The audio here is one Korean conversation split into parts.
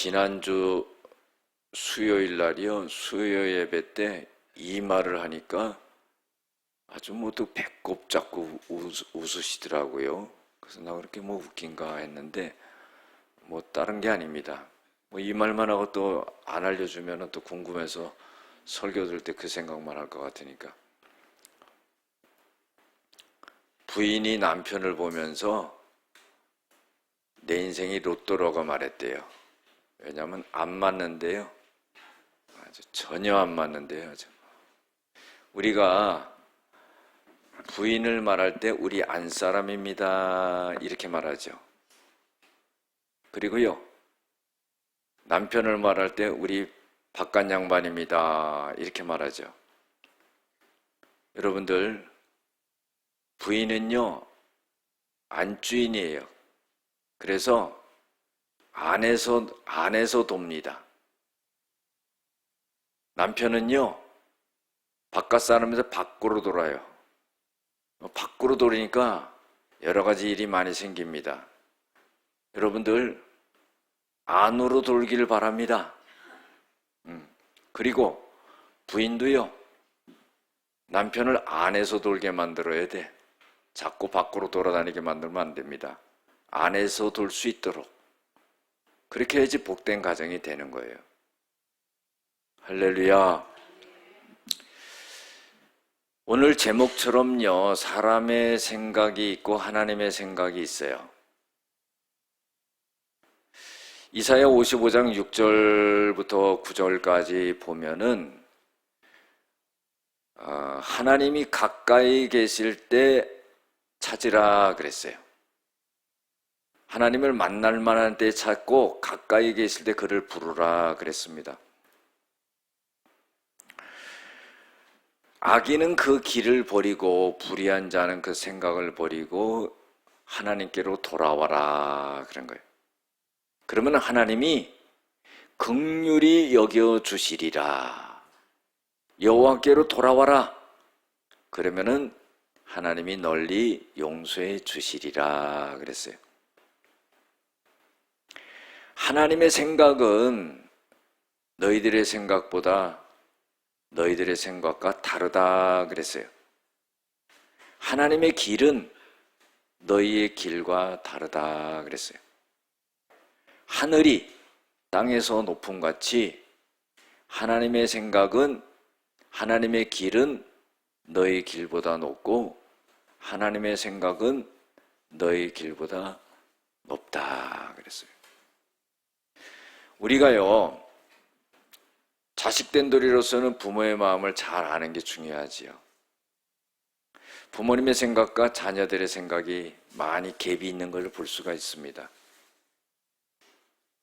지난주 수요일 날이요. 수요 예배 때 이 말을 하니까 아주 모두 배꼽 잡고 웃으시더라고요. 그래서 나 그렇게 뭐 웃긴가 했는데 뭐 다른 게 아닙니다. 뭐 이 말만 하고 또 안 알려주면 또 궁금해서 설교 들을 때 그 생각만 할 것 같으니까. 부인이 남편을 보면서 내 인생이 로또라고 말했대요. 왜냐하면 안 맞는데요. 아주 전혀 안 맞는데요. 우리가 부인을 말할 때 우리 안 사람입니다 이렇게 말하죠. 그리고요, 남편을 말할 때 우리 바깥 양반입니다 이렇게 말하죠. 여러분들, 부인은요 안주인이에요. 그래서 안에서 돕니다. 남편은요 바깥 사람에서 밖으로 돌아요. 밖으로 돌으니까 여러 가지 일이 많이 생깁니다. 여러분들 안으로 돌기를 바랍니다. 그리고 부인도요 남편을 안에서 돌게 만들어야 돼. 자꾸 밖으로 돌아다니게 만들면 안 됩니다. 안에서 돌 수 있도록 그렇게 해야지 복된 가정이 되는 거예요. 할렐루야. 오늘 제목처럼요, 사람의 생각이 있고 하나님의 생각이 있어요. 이사야 55장 6절부터 9절까지 보면은 하나님이 가까이 계실 때 찾으라 그랬어요. 하나님을 만날 만한 때 찾고 가까이 계실 때 그를 부르라 그랬습니다. 악인은 그 길을 버리고 불의한 자는 그 생각을 버리고 하나님께로 돌아와라 그런 거예요. 그러면 하나님이 긍휼히 여겨주시리라. 여호와께로 돌아와라. 그러면은 하나님이 널리 용서해 주시리라 그랬어요. 하나님의 생각은 너희들의 생각보다 너희들의 생각과 다르다 그랬어요. 하나님의 길은 너희의 길과 다르다 그랬어요. 하늘이 땅에서 높음같이 하나님의 생각은, 하나님의 길은 너희 길보다 높고 하나님의 생각은 너희 길보다 높다 그랬어요. 우리가요 자식된 도리로서는 부모의 마음을 잘 아는 게 중요하지요. 부모님의 생각과 자녀들의 생각이 많이 갭이 있는 걸 볼 수가 있습니다.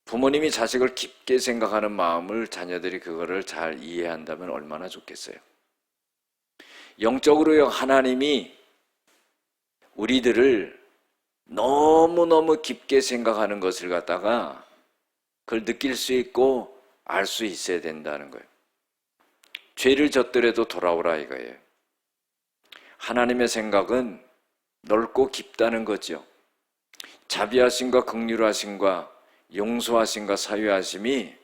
부모님이 자식을 깊게 생각하는 마음을 자녀들이 그거를 잘 이해한다면 얼마나 좋겠어요. 영적으로요, 하나님이 우리들을 너무너무 깊게 생각하는 것을 갖다가 그걸 느낄 수 있고 알 수 있어야 된다는 거예요. 죄를 졌더라도 돌아오라 이거예요. 하나님의 생각은 넓고 깊다는 거죠. 자비하심과 긍휼하심과 용서하심과 사유하심이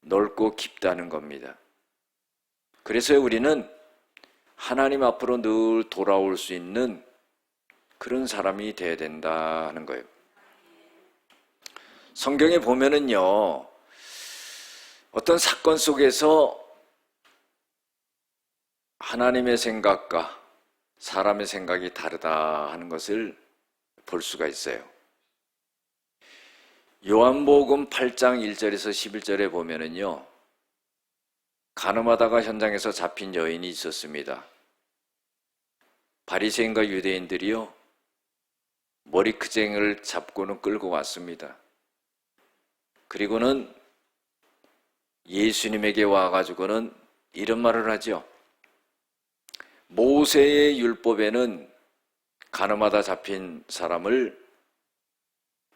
넓고 깊다는 겁니다. 그래서 우리는 하나님 앞으로 늘 돌아올 수 있는 그런 사람이 되어야 된다는 거예요. 성경에 보면은요, 어떤 사건 속에서 하나님의 생각과 사람의 생각이 다르다 하는 것을 볼 수가 있어요. 요한복음 8장 1절에서 11절에 보면은요, 간음하다가 현장에서 잡힌 여인이 있었습니다. 바리새인과 유대인들이요, 머리크쟁이를 잡고는 끌고 왔습니다. 그리고는 예수님에게 와가지고는 이런 말을 하죠. 모세의 율법에는 간음하다 잡힌 사람을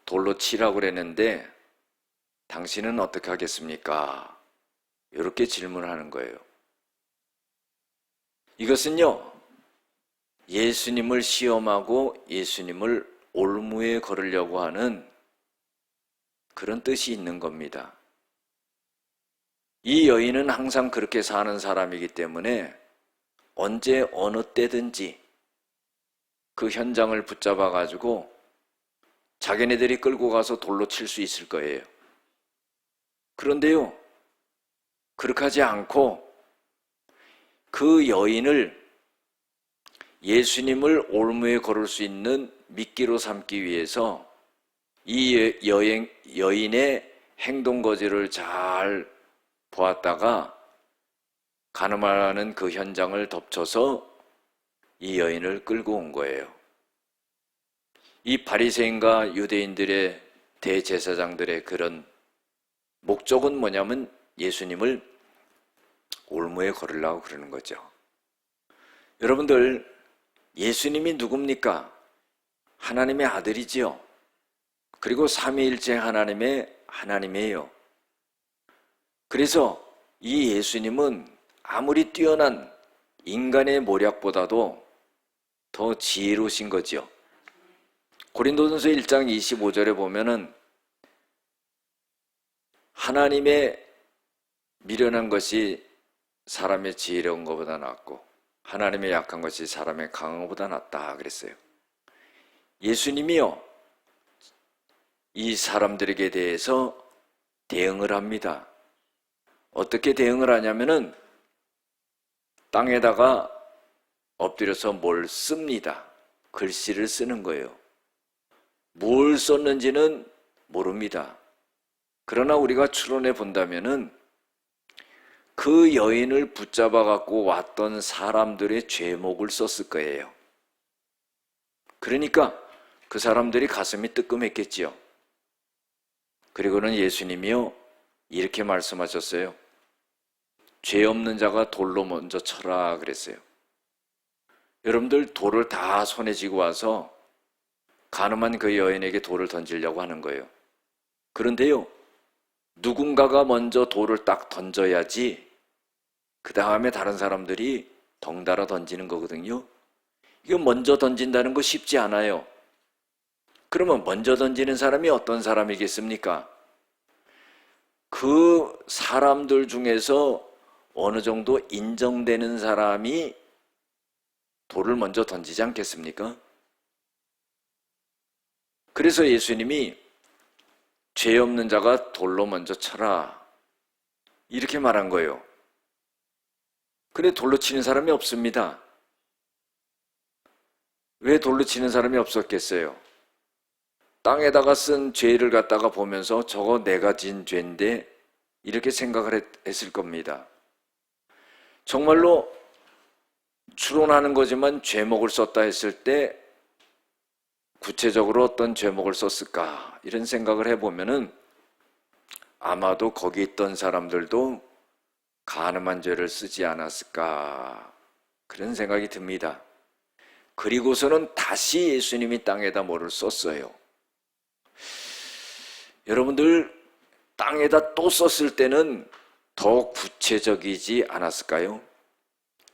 돌로 치라고 그랬는데 당신은 어떻게 하겠습니까? 이렇게 질문하는 거예요. 이것은요, 예수님을 시험하고 예수님을 올무에 걸으려고 하는 그런 뜻이 있는 겁니다. 이 여인은 항상 그렇게 사는 사람이기 때문에 언제 어느 때든지 그 현장을 붙잡아 가지고 자기네들이 끌고 가서 돌로 칠 수 있을 거예요. 그런데요, 그렇게 하지 않고 그 여인을, 예수님을 올무에 걸을 수 있는 미끼로 삼기 위해서 이 여인의 행동 거지를 잘 보았다가 가늠하는 그 현장을 덮쳐서 이 여인을 끌고 온 거예요. 이 바리새인과 유대인들의 대제사장들의 그런 목적은 뭐냐면 예수님을 올무에 걸으려고 그러는 거죠. 여러분들, 예수님이 누굽니까? 하나님의 아들이지요. 그리고 삼위일체 하나님이에요. 그래서 이 예수님은 아무리 뛰어난 인간의 모략보다도 더 지혜로우신 거지요. 고린도전서 1장 25절에 보면은 하나님의 미련한 것이 사람의 지혜로운 것보다 낫고 하나님의 약한 것이 사람의 강한 것보다 낫다 그랬어요. 예수님이요, 이 사람들에게 대해서 대응을 합니다. 어떻게 대응을 하냐면은 땅에다가 엎드려서 뭘 씁니다. 글씨를 쓰는 거예요. 뭘 썼는지는 모릅니다. 그러나 우리가 추론해 본다면은 그 여인을 붙잡아 갖고 왔던 사람들의 죄목을 썼을 거예요. 그러니까 그 사람들이 가슴이 뜨끔했겠지요. 그리고는 예수님이요, 이렇게 말씀하셨어요. 죄 없는 자가 돌로 먼저 쳐라 그랬어요. 여러분들, 돌을 다 손에 쥐고 와서 가늠한 그 여인에게 돌을 던지려고 하는 거예요. 그런데요, 누군가가 먼저 돌을 딱 던져야지 그 다음에 다른 사람들이 덩달아 던지는 거거든요. 이거 먼저 던진다는 거 쉽지 않아요. 그러면 먼저 던지는 사람이 어떤 사람이겠습니까? 그 사람들 중에서 어느 정도 인정되는 사람이 돌을 먼저 던지지 않겠습니까? 그래서 예수님이 죄 없는 자가 돌로 먼저 쳐라 이렇게 말한 거예요. 근데 돌로 치는 사람이 없습니다. 왜 돌로 치는 사람이 없었겠어요? 땅에다가 쓴 죄를 갖다가 보면서 저거 내가 진 죄인데 이렇게 생각을 했을 겁니다. 정말로 추론하는 거지만 죄목을 썼다 했을 때 구체적으로 어떤 죄목을 썼을까 이런 생각을 해보면은 아마도 거기 있던 사람들도 간음한 죄를 쓰지 않았을까 그런 생각이 듭니다. 그리고서는 다시 예수님이 땅에다 뭐를 썼어요. 여러분들, 땅에다 또 썼을 때는 더 구체적이지 않았을까요?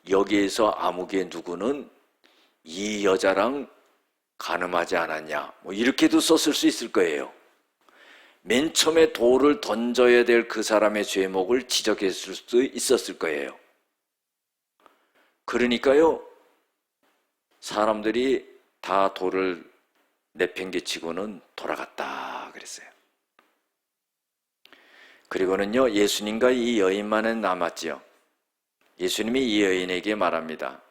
여기에서 아무개 누구는 이 여자랑 간음하지 않았냐 뭐 이렇게도 썼을 수 있을 거예요. 맨 처음에 돌을 던져야 될 그 사람의 죄목을 지적했을 수도 있었을 거예요. 그러니까요, 사람들이 다 돌을 내팽개치고는 돌아갔다 그랬어요. 그리고는요, 예수님과 이 여인만은 남았지요. 예수님이 이 여인에게 말합니다.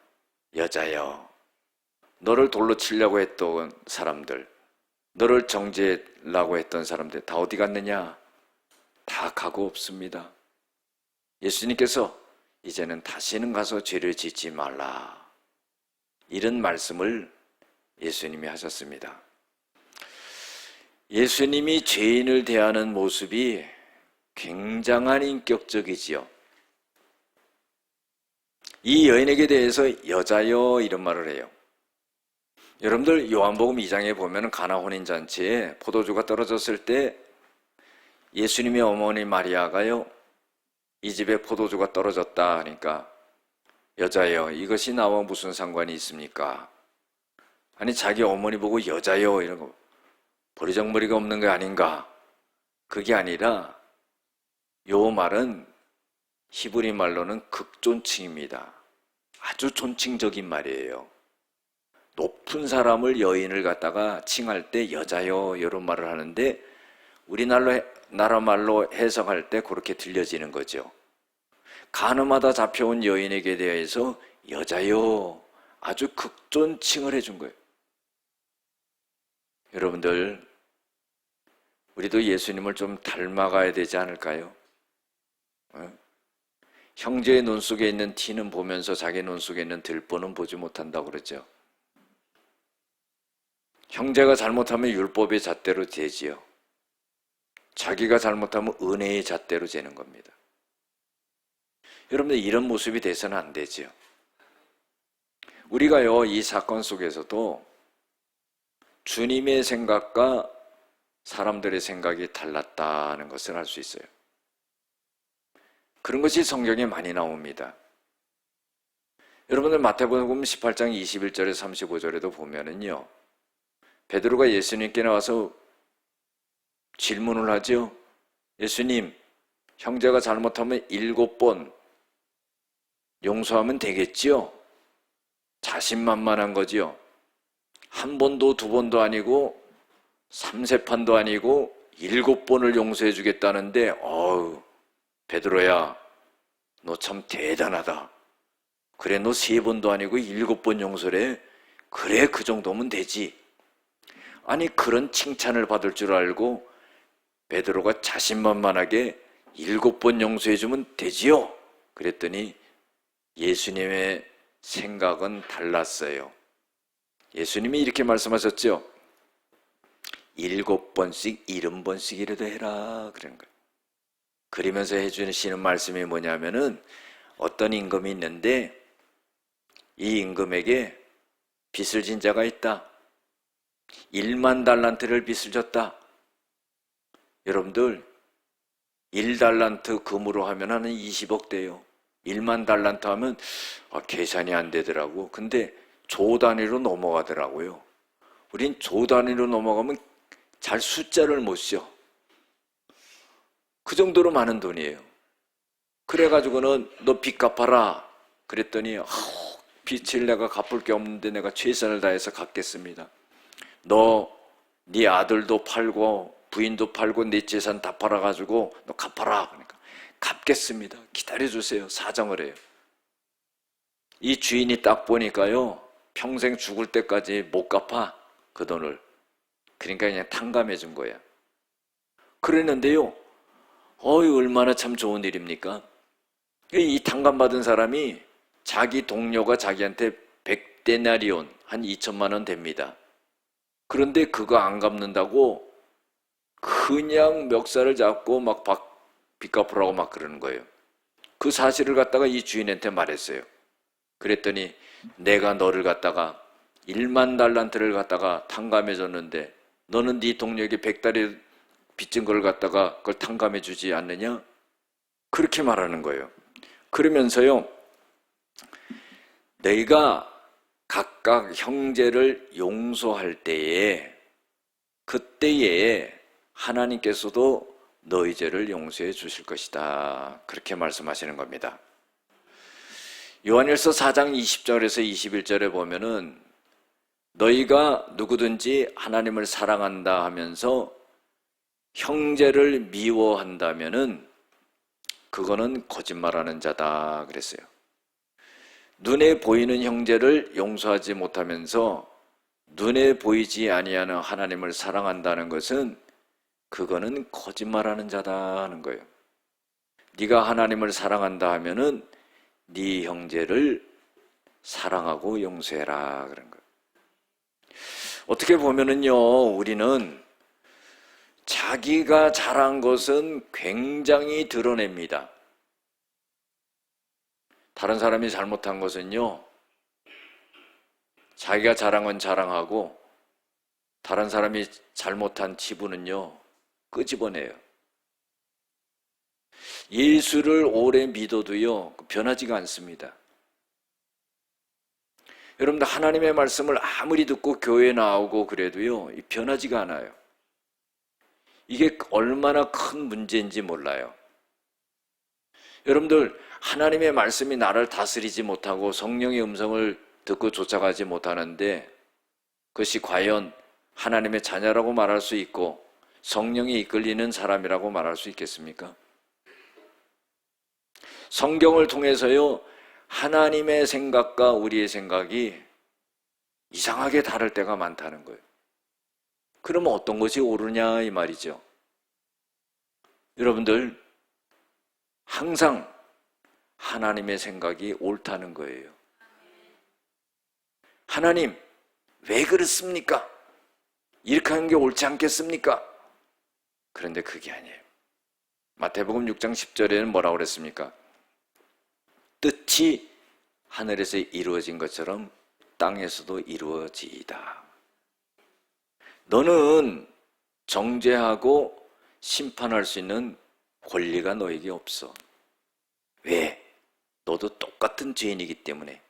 여자여, 너를 돌로 치려고 했던 사람들, 너를 정죄하려고 했던 사람들 다 어디 갔느냐? 다 가고 없습니다. 예수님께서 이제는 다시는 가서 죄를 짓지 말라 이런 말씀을 예수님이 하셨습니다. 예수님이 죄인을 대하는 모습이 굉장한 인격적이지요. 이 여인에게 대해서 여자여 이런 말을 해요. 여러분들, 요한복음 2장에 보면 가나 혼인잔치에 포도주가 떨어졌을 때 예수님의 어머니 마리아가요, 이 집에 포도주가 떨어졌다 하니까 여자여, 이것이 나와 무슨 상관이 있습니까? 아니, 자기 어머니 보고 여자여 이런 거 버리장머리가 없는 게 아닌가? 그게 아니라 요 말은 히브리 말로는 극존칭입니다. 아주 존칭적인 말이에요. 높은 사람을, 여인을 갖다가 칭할 때 여자요 이런 말을 하는데 우리나라 말로 해석할 때 그렇게 들려지는 거죠. 가늠하다 잡혀온 여인에게 대해서 여자요, 아주 극존칭을 해준 거예요. 여러분들, 우리도 예수님을 좀 닮아가야 되지 않을까요? 형제의 눈 속에 있는 티는 보면서 자기 눈 속에 있는 들보는 보지 못한다고 그러죠. 형제가 잘못하면 율법의 잣대로 되지요. 자기가 잘못하면 은혜의 잣대로 재는 겁니다. 여러분들, 이런 모습이 돼서는 안 되지요. 우리가요, 이 사건 속에서도 주님의 생각과 사람들의 생각이 달랐다는 것을 알 수 있어요. 그런 것이 성경에 많이 나옵니다. 여러분들, 마태복음 18장 21절에 35절에도 보면은요, 베드로가 예수님께 나와서 질문을 하죠. 예수님, 형제가 잘못하면 7번 용서하면 되겠지요? 자신만만한 거지요. 한 번도 두 번도 아니고 3세판도 아니고 7번을 용서해 주겠다는데, 베드로야, 너 참 대단하다. 그래, 너 3번도 아니고 7번 용서를 해? 그래, 그 정도면 되지. 아니, 그런 칭찬을 받을 줄 알고 베드로가 자신만만하게 7번 용서해 주면 되지요? 그랬더니 예수님의 생각은 달랐어요. 예수님이 이렇게 말씀하셨죠. 7번씩 70번씩이라도 해라, 그런 거예요. 그러면서 해주시는 말씀이 뭐냐면은, 어떤 임금이 있는데 이 임금에게 빚을 진 자가 있다. 1만 달란트를 빚을 졌다. 여러분들, 1달란트 금으로 하면 한 20억 돼요. 1만 달란트 하면 계산이 안 되더라고. 근데 조 단위로 넘어가더라고요. 우린 조 단위로 넘어가면 잘 숫자를 못 써. 그 정도로 많은 돈이에요. 그래가지고는 너 빚 갚아라. 그랬더니 빚을 내가 갚을 게 없는데 내가 최선을 다해서 갚겠습니다. 너 네 아들도 팔고 부인도 팔고 네 재산 다 팔아가지고 너 갚아라. 그러니까 갚겠습니다. 기다려주세요. 사정을 해요. 이 주인이 딱 보니까요, 평생 죽을 때까지 못 갚아, 그 돈을. 그러니까 그냥 탕감해 준 거야. 그랬는데요, 얼마나 참 좋은 일입니까? 이 탕감받은 사람이 자기 동료가 자기한테 100데나리온, 한 2천만 원 됩니다. 그런데 그거 안 갚는다고 그냥 멱살을 잡고 막 빚 갚으라고 막 그러는 거예요. 그 사실을 갖다가 이 주인한테 말했어요. 그랬더니 내가 너를 갖다가 1만 달란트를 갖다가 탕감해 줬는데 너는 네 동료에게 100달이 빚진 걸 갖다가 그걸 탕감해 주지 않느냐? 그렇게 말하는 거예요. 그러면서요, 너희가 각각 형제를 용서할 때에, 그때에 하나님께서도 너희 죄를 용서해 주실 것이다. 그렇게 말씀하시는 겁니다. 요한일서 4장 20절에서 21절에 보면은, 너희가 누구든지 하나님을 사랑한다 하면서 형제를 미워한다면은 그거는 거짓말하는 자다 그랬어요. 눈에 보이는 형제를 용서하지 못하면서 눈에 보이지 아니하는 하나님을 사랑한다는 것은 그거는 거짓말하는 자다 하는 거예요. 네가 하나님을 사랑한다 하면은 네 형제를 사랑하고 용서해라 그런 거예요. 어떻게 보면은요, 우리는 자기가 잘한 것은 굉장히 드러냅니다. 다른 사람이 잘못한 것은요, 자기가 잘한 건 자랑하고 다른 사람이 잘못한 지분은요, 끄집어내요. 예수를 오래 믿어도요, 변하지가 않습니다. 여러분들, 하나님의 말씀을 아무리 듣고 교회에 나오고 그래도요, 변하지가 않아요. 이게 얼마나 큰 문제인지 몰라요. 여러분들, 하나님의 말씀이 나를 다스리지 못하고 성령의 음성을 듣고 쫓아가지 못하는데 그것이 과연 하나님의 자녀라고 말할 수 있고 성령이 이끌리는 사람이라고 말할 수 있겠습니까? 성경을 통해서요, 하나님의 생각과 우리의 생각이 이상하게 다를 때가 많다는 거예요. 그러면 어떤 것이 옳으냐 이 말이죠. 여러분들, 항상 하나님의 생각이 옳다는 거예요. 하나님, 왜 그렇습니까? 이렇게 하는 게 옳지 않겠습니까? 그런데 그게 아니에요. 마태복음 6장 10절에는 뭐라고 그랬습니까? 뜻이 하늘에서 이루어진 것처럼 땅에서도 이루어지이다. 너는 정죄하고 심판할 수 있는 권리가 너에게 없어. 왜? 너도 똑같은 죄인이기 때문에.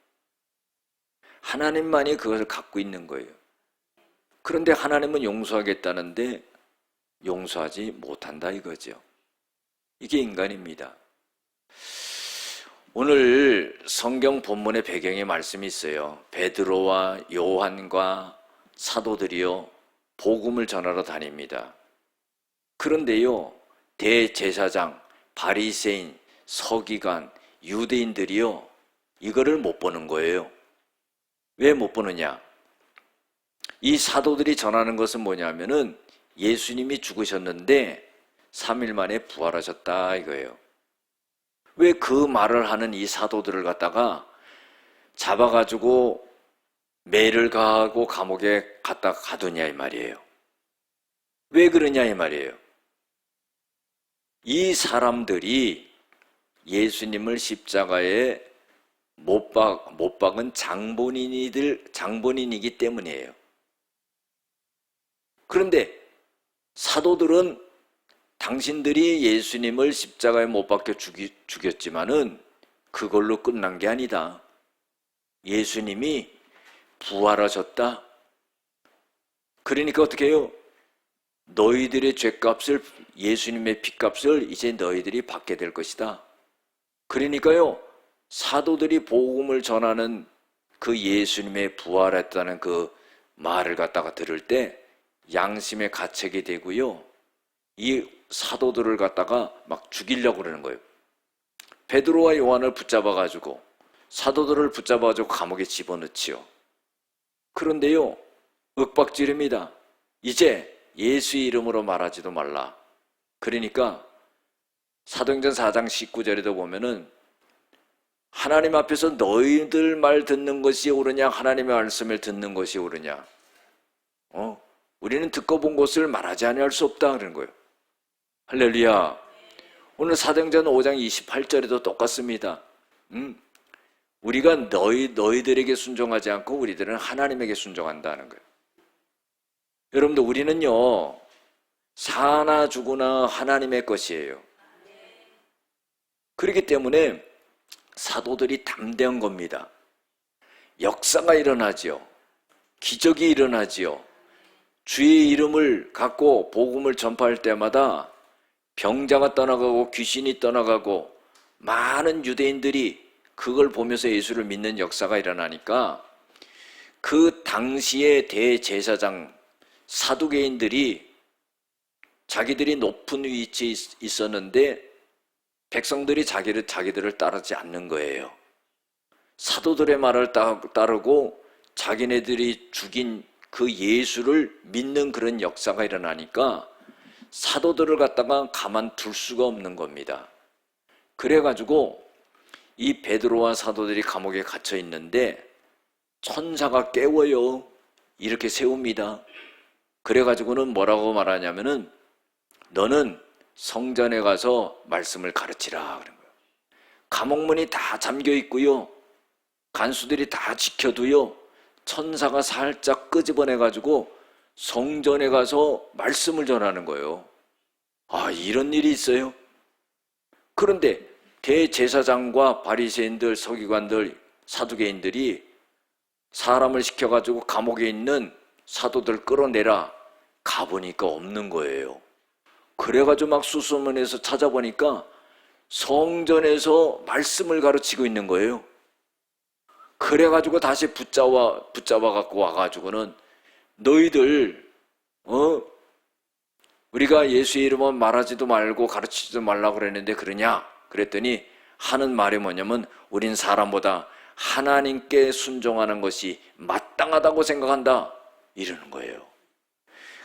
하나님만이 그것을 갖고 있는 거예요. 그런데 하나님은 용서하겠다는데 용서하지 못한다 이거죠. 이게 인간입니다. 오늘 성경 본문의 배경에 말씀이 있어요. 베드로와 요한과 사도들이요, 복음을 전하러 다닙니다. 그런데요, 대제사장, 바리새인, 서기관, 유대인들이요, 이거를 못 보는 거예요. 왜 못 보느냐? 이 사도들이 전하는 것은 뭐냐면은 예수님이 죽으셨는데 3일 만에 부활하셨다 이거예요. 왜 그 말을 하는 이 사도들을 갖다가 잡아가지고 매를 가하고 감옥에 갖다 가두냐 이 말이에요. 왜 그러냐 이 말이에요. 이 사람들이 예수님을 십자가에 못 박은 장본인이기 때문이에요. 그런데 사도들은 당신들이 예수님을 십자가에 못 박혀 죽였지만은 그걸로 끝난 게 아니다. 예수님이 부활하셨다. 그러니까 어떻게 해요? 너희들의 죄값을, 예수님의 피값을 이제 너희들이 받게 될 것이다. 그러니까요, 사도들이 복음을 전하는 그 예수님의 부활했다는 그 말을 갖다가 들을 때 양심의 가책이 되고요, 이 사도들을 갖다가 막 죽이려고 그러는 거예요. 베드로와 요한을 붙잡아가지고, 사도들을 붙잡아가지고 감옥에 집어넣지요. 그런데요, 윽박지릅니다. 이제 예수의 이름으로 말하지도 말라. 그러니까 사도행전 4장 19절에도 보면은 하나님 앞에서 너희들 말 듣는 것이 옳으냐, 하나님의 말씀을 듣는 것이 옳으냐. 우리는 듣고 본 것을 말하지 아니할 수 없다 그러는 거예요. 할렐루야. 오늘 사도행전 5장 28절에도 똑같습니다. 우리가 너희들에게 순종하지 않고 우리들은 하나님에게 순종한다는 거예요. 여러분들, 우리는요, 사나 죽으나 하나님의 것이에요. 그렇기 때문에 사도들이 담대한 겁니다. 역사가 일어나지요. 기적이 일어나지요. 주의 이름을 갖고 복음을 전파할 때마다 병자가 떠나가고 귀신이 떠나가고 많은 유대인들이 그걸 보면서 예수를 믿는 역사가 일어나니까 그 당시의 대제사장 사두개인들이 자기들이 높은 위치에 있었는데 백성들이 자기들을 따르지 않는 거예요. 사도들의 말을 따르고 자기네들이 죽인 그 예수를 믿는 그런 역사가 일어나니까 사도들을 갖다가 가만둘 수가 없는 겁니다. 그래가지고 이 베드로와 사도들이 감옥에 갇혀 있는데 천사가 깨워요. 이렇게 세웁니다. 그래가지고는 뭐라고 말하냐면은 너는 성전에 가서 말씀을 가르치라 그런 거예요. 감옥문이 다 잠겨 있고요, 간수들이 다 지켜도요, 천사가 살짝 끄집어내가지고 성전에 가서 말씀을 전하는 거예요. 아, 이런 일이 있어요? 그런데 대제사장과 바리새인들, 서기관들, 사두개인들이 사람을 시켜가지고 감옥에 있는 사도들 끌어내라. 가보니까 없는 거예요. 그래가지고 막 수소문해서 찾아보니까 성전에서 말씀을 가르치고 있는 거예요. 그래가지고 다시 붙잡아 갖고 와가지고는 너희들 우리가 예수의 이름은 말하지도 말고 가르치지도 말라고 그랬는데 그러냐? 그랬더니 하는 말이 뭐냐면 우린 사람보다 하나님께 순종하는 것이 마땅하다고 생각한다 이러는 거예요.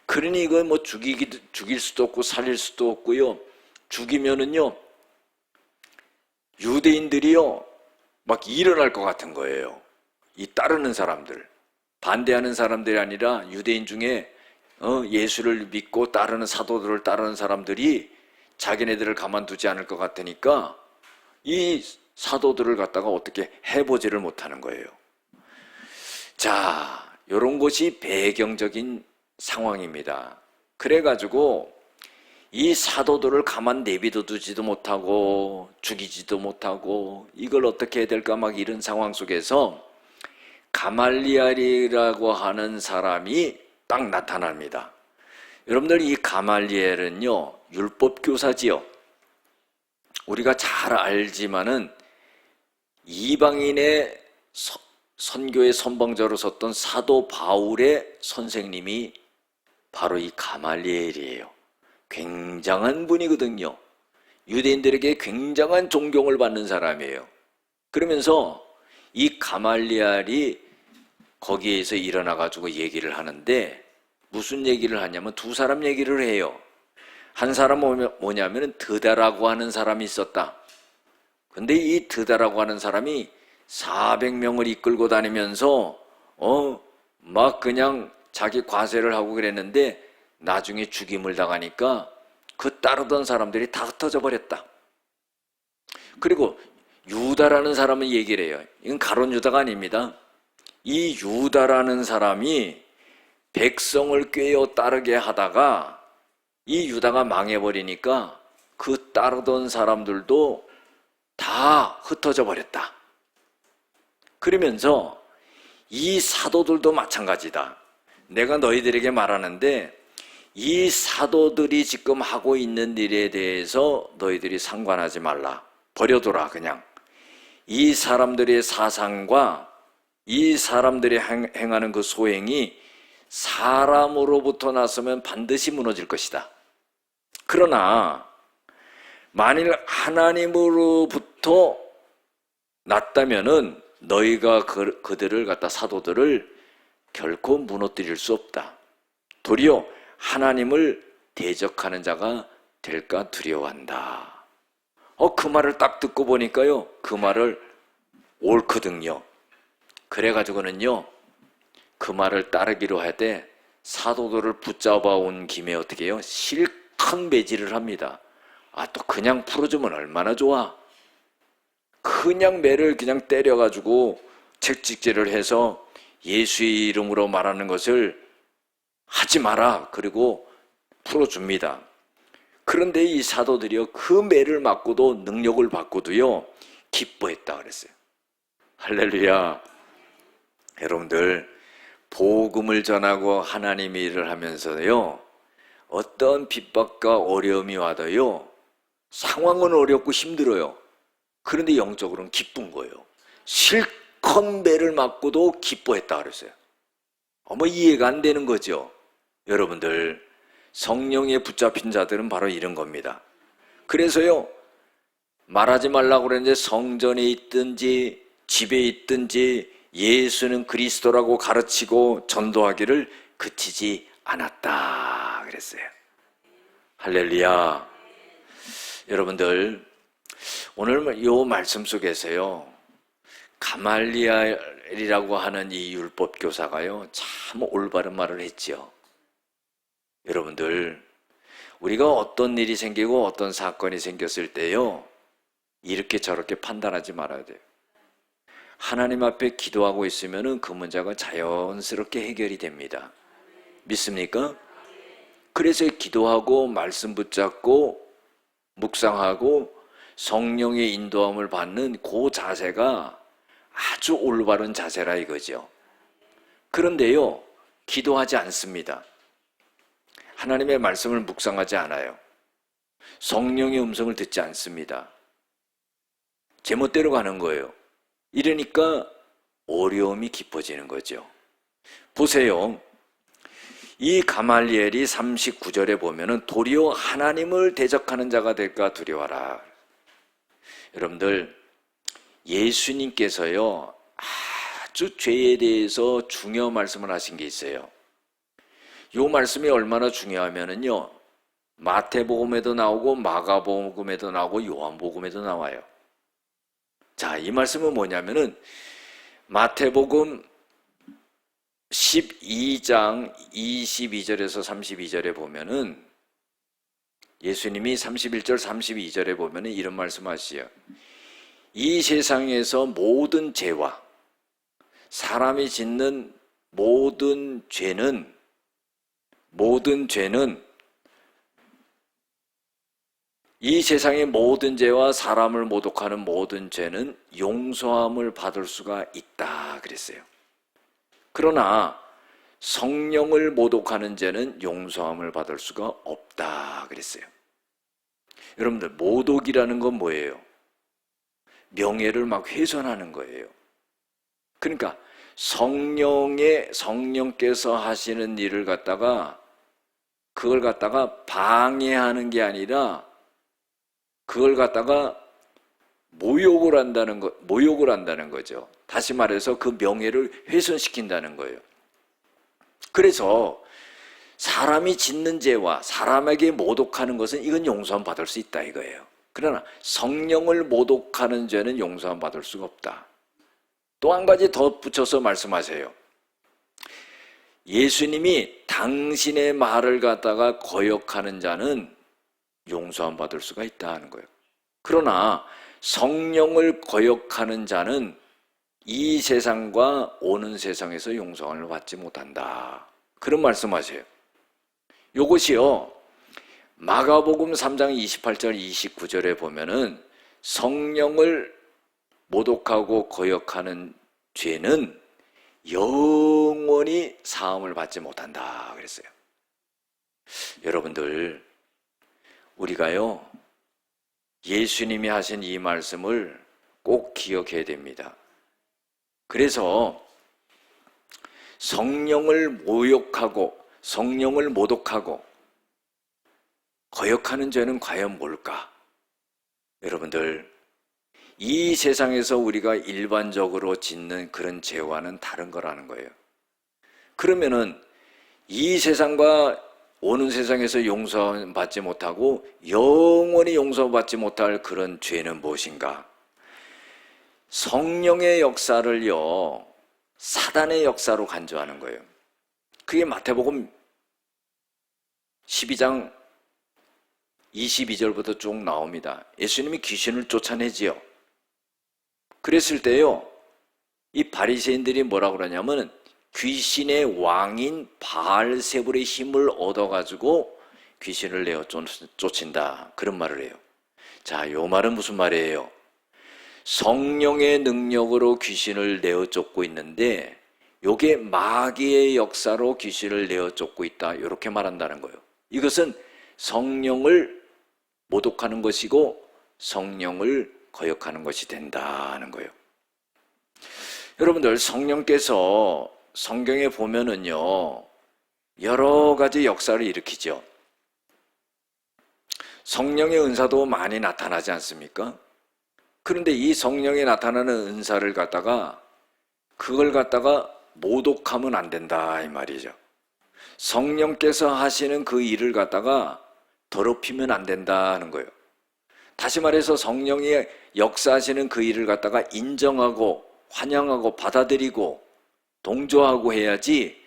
그러니 이거 뭐 죽일 수도 없고 살릴 수도 없고요. 죽이면은요 유대인들이요 막 일어날 것 같은 거예요. 이 따르는 사람들, 반대하는 사람들이 아니라 유대인 중에 예수를 믿고 따르는 사도들을 따르는 사람들이 자기네들을 가만두지 않을 것 같으니까 이 사도들을 갖다가 어떻게 해보지를 못하는 거예요. 자, 이런 것이 배경적인 상황입니다. 그래가지고 이 사도들을 가만 내비두지도 못하고 죽이지도 못하고 이걸 어떻게 해야 될까 막 이런 상황 속에서 가말리엘이라고 하는 사람이 딱 나타납니다. 여러분들 이 가말리엘은요 율법 교사지요. 우리가 잘 알지만은 이방인의 선교의 선봉자로 섰던 사도 바울의 선생님이 바로 이 가말리엘이에요. 굉장한 분이거든요. 유대인들에게 굉장한 존경을 받는 사람이에요. 그러면서 이 가말리엘이 거기에서 일어나 가지고 얘기를 하는데 무슨 얘기를 하냐면 두 사람 얘기를 해요. 한 사람은 뭐냐면 드다라고 하는 사람이 있었다. 근데 이 드다라고 하는 사람이 400명을 이끌고 다니면서 막 그냥 자기 과세를 하고 그랬는데 나중에 죽임을 당하니까 그 따르던 사람들이 다 흩어져 버렸다. 그리고 유다라는 사람은 얘기를 해요. 이건 가룟 유다가 아닙니다. 이 유다라는 사람이 백성을 꿰어 따르게 하다가 이 유다가 망해버리니까 그 따르던 사람들도 다 흩어져 버렸다. 그러면서 이 사도들도 마찬가지다. 내가 너희들에게 말하는데 이 사도들이 지금 하고 있는 일에 대해서 너희들이 상관하지 말라. 버려둬라 그냥. 이 사람들의 사상과 이 사람들이 행하는 그 소행이 사람으로부터 나서면 반드시 무너질 것이다. 그러나 만일 하나님으로부터 났다면은 너희가 그들을 갖다 사도들을 결코 무너뜨릴 수 없다. 도리어 하나님을 대적하는 자가 될까 두려워한다. 그 말을 딱 듣고 보니까요, 그 말을 옳거든요. 그래가지고는요, 그 말을 따르기로 하되 사도들을 붙잡아 온 김에 어떻게 해요? 실컷 매질을 합니다. 또 그냥 풀어주면 얼마나 좋아. 그냥 매를 그냥 때려가지고 책찍질을 해서 예수의 이름으로 말하는 것을 하지 마라. 그리고 풀어줍니다. 그런데 이 사도들이요, 그 매를 맞고도 능력을 받고도요, 기뻐했다 그랬어요. 할렐루야. 여러분들, 복음을 전하고 하나님의 일을 하면서요, 어떤 핍박과 어려움이 와도요, 상황은 어렵고 힘들어요. 그런데 영적으로는 기쁜 거예요. 실컷 매를 맞고도 기뻐했다 그랬어요. 이해가 안 되는 거죠. 여러분들, 성령에 붙잡힌 자들은 바로 이런 겁니다. 그래서요, 말하지 말라고 그랬는데 성전에 있든지 집에 있든지 예수는 그리스도라고 가르치고 전도하기를 그치지 않았다 그랬어요. 할렐루야. 여러분들, 오늘 이 말씀 속에서요, 가말리엘이라고 하는 이 율법 교사가요, 참 올바른 말을 했죠. 여러분들, 우리가 어떤 일이 생기고 어떤 사건이 생겼을 때요, 이렇게 저렇게 판단하지 말아야 돼요. 하나님 앞에 기도하고 있으면 그 문제가 자연스럽게 해결이 됩니다. 믿습니까? 그래서 기도하고 말씀 붙잡고 묵상하고 성령의 인도함을 받는 그 자세가 아주 올바른 자세라 이거죠. 그런데요, 기도하지 않습니다. 하나님의 말씀을 묵상하지 않아요. 성령의 음성을 듣지 않습니다. 제멋대로 가는 거예요. 이러니까 어려움이 깊어지는 거죠. 보세요. 이 가말리엘이 39절에 보면은 도리어 하나님을 대적하는 자가 될까 두려워하라. 여러분들, 예수님께서요 아주 죄에 대해서 중요한 말씀을 하신 게 있어요. 이 말씀이 얼마나 중요하면은요, 마태복음에도 나오고 마가복음에도 나오고 요한복음에도 나와요. 자, 이 말씀은 뭐냐면은 마태복음 12장 22절에서 32절에 보면은 예수님이 31절 32절에 보면은 이런 말씀하시요. 이 세상에서 모든 죄와 사람이 짓는 모든 죄는 이 세상의 모든 죄와 사람을 모독하는 모든 죄는 용서함을 받을 수가 있다 그랬어요. 그러나 성령을 모독하는 죄는 용서함을 받을 수가 없다 그랬어요. 여러분들, 모독이라는 건 뭐예요? 명예를 막 훼손하는 거예요. 그러니까 성령께서 하시는 일을 갖다가 그걸 갖다가 방해하는 게 아니라 그걸 갖다가 모욕을 한다는 거죠. 다시 말해서 그 명예를 훼손시킨다는 거예요. 그래서 사람이 짓는 죄와 사람에게 모독하는 것은 이건 용서함 받을 수 있다 이거예요. 그러나 성령을 모독하는 죄는 용서함 받을 수가 없다. 또 한 가지 더 붙여서 말씀하세요. 예수님이 당신의 말을 갖다가 거역하는 자는 용서함 받을 수가 있다 하는 거예요. 그러나 성령을 거역하는 자는 이 세상과 오는 세상에서 용서함을 받지 못한다. 그런 말씀하세요. 이것이요, 마가복음 3장 28절 29절에 보면은 성령을 모독하고 거역하는 죄는 영원히 사함을 받지 못한다 그랬어요. 여러분들, 우리가요 예수님이 하신 이 말씀을 꼭 기억해야 됩니다. 그래서 성령을 모욕하고 성령을 모독하고 거역하는 죄는 과연 뭘까? 여러분들, 이 세상에서 우리가 일반적으로 짓는 그런 죄와는 다른 거라는 거예요. 그러면은 이 세상과 오는 세상에서 용서받지 못하고 영원히 용서받지 못할 그런 죄는 무엇인가? 성령의 역사를요 사단의 역사로 간주하는 거예요. 그게 마태복음 12장 22절부터 쭉 나옵니다. 예수님이 귀신을 쫓아내지요. 그랬을 때요, 이 바리새인들이 뭐라고 그러냐면 귀신의 왕인 바알세불의 힘을 얻어가지고 귀신을 내어 쫓는다, 그런 말을 해요. 자, 요 말은 무슨 말이에요? 성령의 능력으로 귀신을 내어 쫓고 있는데 요게 마귀의 역사로 귀신을 내어 쫓고 있다, 이렇게 말한다는 거예요. 이것은 성령을 모독하는 것이고 성령을 거역하는 것이 된다는 거예요. 여러분들, 성령께서 성경에 보면은요 여러 가지 역사를 일으키죠. 성령의 은사도 많이 나타나지 않습니까? 그런데 이 성령에 나타나는 은사를 갖다가 그걸 갖다가 모독하면 안 된다 이 말이죠. 성령께서 하시는 그 일을 갖다가 더럽히면 안 된다는 거예요. 다시 말해서 성령이 역사하시는 그 일을 갖다가 인정하고 환영하고 받아들이고 동조하고 해야지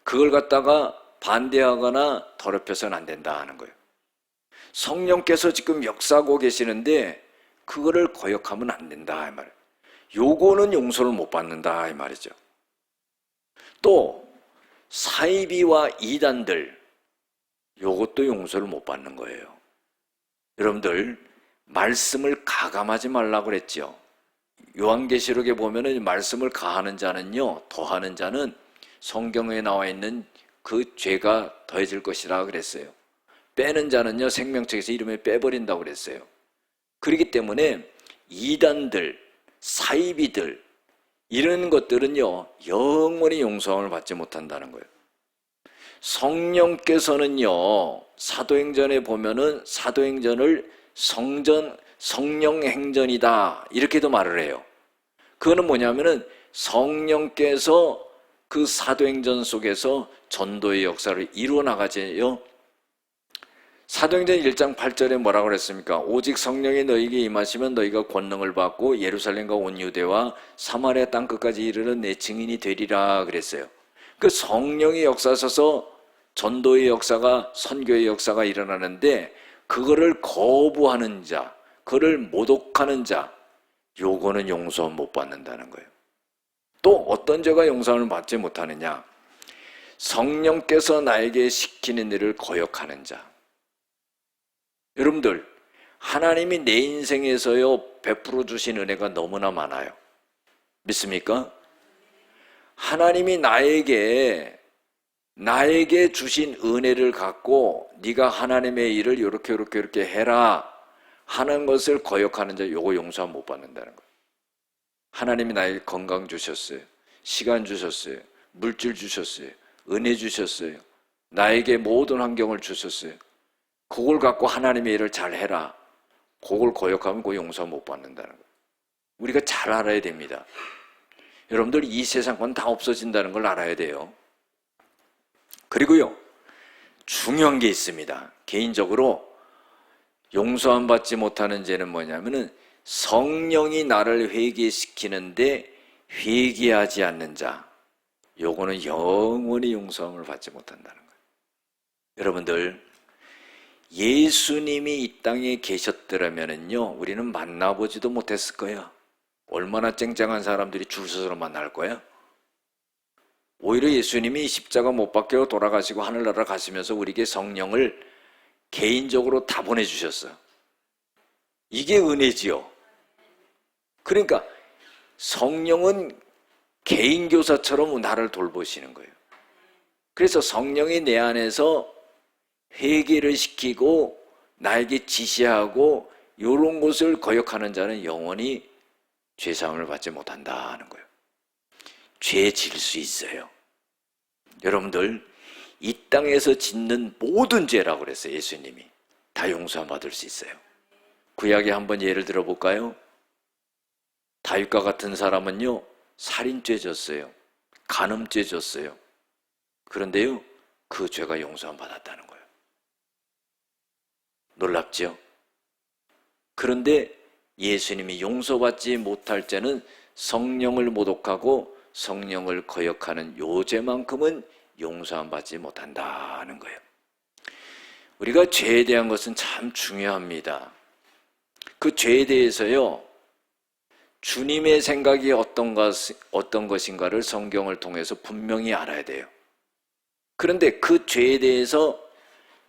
그걸 갖다가 반대하거나 더럽혀서는 안 된다 하는 거예요. 성령께서 지금 역사하고 계시는데 그거를 거역하면 안 된다 이 말이에요. 요거는 용서를 못 받는다 이 말이죠. 또 사이비와 이단들, 요것도 용서를 못 받는 거예요. 여러분들, 말씀을 가감하지 말라고 그랬죠. 요한계시록에 보면은 말씀을 가하는 자는요, 더하는 자는 성경에 나와 있는 그 죄가 더해질 것이라 그랬어요. 빼는 자는요 생명책에서 이름을 빼버린다고 그랬어요. 그렇기 때문에 이단들, 사이비들 이런 것들은요 영원히 용서함을 받지 못한다는 거예요. 성령께서는요 사도행전에 보면은 사도행전을 성령행전이다 이렇게도 말을 해요. 그거는 뭐냐면은 성령께서 그 사도행전 속에서 전도의 역사를 이루어 나가지요. 사도행전 1장 8절에 뭐라고 그랬습니까? 오직 성령이 너희에게 임하시면 너희가 권능을 받고 예루살렘과 온 유대와 사마리아 땅 끝까지 이르는 내 증인이 되리라 그랬어요. 그 성령의 역사서서 전도의 역사가 선교의 역사가 일어나는데 그거를 거부하는 자, 그거를 모독하는 자, 요거는 용서 못 받는다는 거예요. 또 어떤 죄가 용서를 받지 못하느냐? 성령께서 나에게 시키는 일을 거역하는 자. 여러분들, 하나님이 내 인생에서요 베풀어 주신 은혜가 너무나 많아요. 믿습니까? 하나님이 나에게 주신 은혜를 갖고 네가 하나님의 일을 이렇게 해라 하는 것을 거역하는 자, 요거 용서 못 받는다는 거예요. 하나님이 나에게 건강 주셨어요. 시간 주셨어요. 물질 주셨어요. 은혜 주셨어요. 나에게 모든 환경을 주셨어요. 그걸 갖고 하나님의 일을 잘 해라. 그걸 거역하면 그 용서 못 받는다는 거예요. 우리가 잘 알아야 됩니다. 여러분들 이 세상 건 다 없어진다는 걸 알아야 돼요. 그리고요 중요한 게 있습니다. 개인적으로 용서함 받지 못하는 죄는 뭐냐면은 성령이 나를 회개시키는데 회개하지 않는 자, 요거는 영원히 용서함을 받지 못한다는 거예요. 여러분들 예수님이 이 땅에 계셨더라면요 우리는 만나보지도 못했을 거예요. 얼마나 쨍쨍한 사람들이 줄 서서 만날 거야? 오히려 예수님이 십자가 못 박혀 돌아가시고 하늘나라 가시면서 우리에게 성령을 개인적으로 다 보내주셨어요. 이게 은혜지요. 그러니까 성령은 개인교사처럼 나를 돌보시는 거예요. 그래서 성령이 내 안에서 회개를 시키고 나에게 지시하고 이런 것을 거역하는 자는 영원히 죄사함을 받지 못한다는 거예요. 죄 질 수 있어요. 여러분들 이 땅에서 짓는 모든 죄라고 그랬어요. 예수님이 다 용서 받을 수 있어요. 구약에 한번 예를 들어볼까요? 다윗과 같은 사람은요 살인죄 졌어요. 간음죄 졌어요. 그런데요 그 죄가 용서 받았다는 거예요. 놀랍죠? 그런데 예수님이 용서받지 못할 죄는 성령을 모독하고 성령을 거역하는 요 죄만큼은 용서받지 못한다는 거예요. 우리가 죄에 대한 것은 참 중요합니다. 그 죄에 대해서요 주님의 생각이 어떤 것인가를 성경을 통해서 분명히 알아야 돼요. 그런데 그 죄에 대해서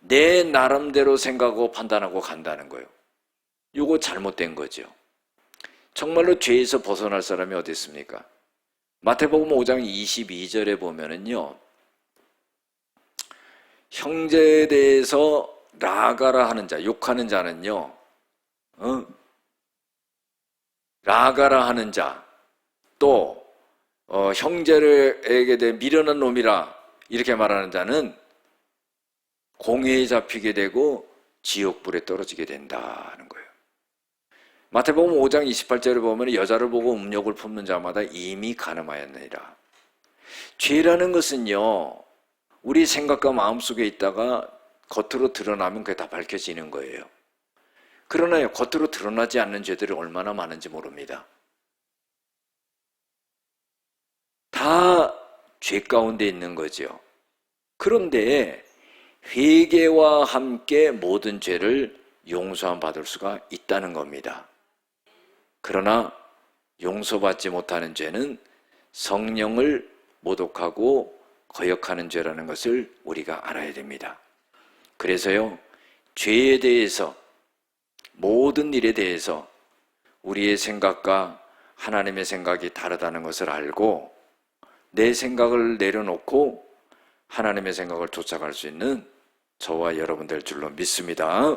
내 나름대로 생각하고 판단하고 간다는 거예요. 이거 잘못된 거죠. 정말로 죄에서 벗어날 사람이 어디 있습니까? 마태복음 5장 22절에 보면은요 형제에 대해서 라가라 하는 자, 욕하는 자는요 라가라 하는 자, 또 형제에게 대해 미련한 놈이라 이렇게 말하는 자는 공회에 잡히게 되고 지옥불에 떨어지게 된다는 거예요. 마태복음 5장 28절에 보면 여자를 보고 음욕을 품는 자마다 이미 간음하였느니라. 죄라는 것은요 우리 생각과 마음속에 있다가 겉으로 드러나면 그게 다 밝혀지는 거예요. 그러나요 겉으로 드러나지 않는 죄들이 얼마나 많은지 모릅니다. 다 죄 가운데 있는 거죠. 그런데 회개와 함께 모든 죄를 용서함 받을 수가 있다는 겁니다. 그러나 용서받지 못하는 죄는 성령을 모독하고 거역하는 죄라는 것을 우리가 알아야 됩니다. 그래서요 죄에 대해서 모든 일에 대해서 우리의 생각과 하나님의 생각이 다르다는 것을 알고 내 생각을 내려놓고 하나님의 생각을 쫓아갈 수 있는 저와 여러분 될 줄로 믿습니다.